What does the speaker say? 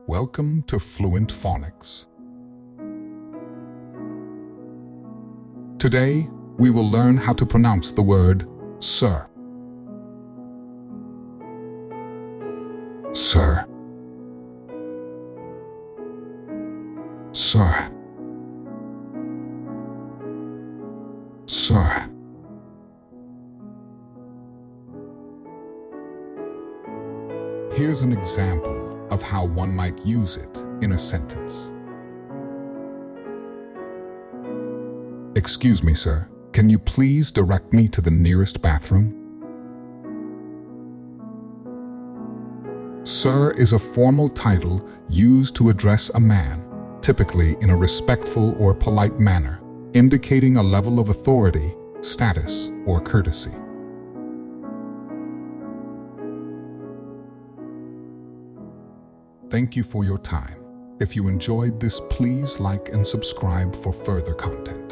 Welcome to Fluent Phonics. Today, we will learn how to pronounce the word sir. Sir. Sir. Sir. Here's an example of how one might use it in a sentence. Excuse me, sir. Can you please direct me to the nearest bathroom? Sir is a formal title used to address a man, typically in a respectful or polite manner, indicating a level of authority, status, or courtesy. Thank you for your time. If you enjoyed this, please like and subscribe for further content.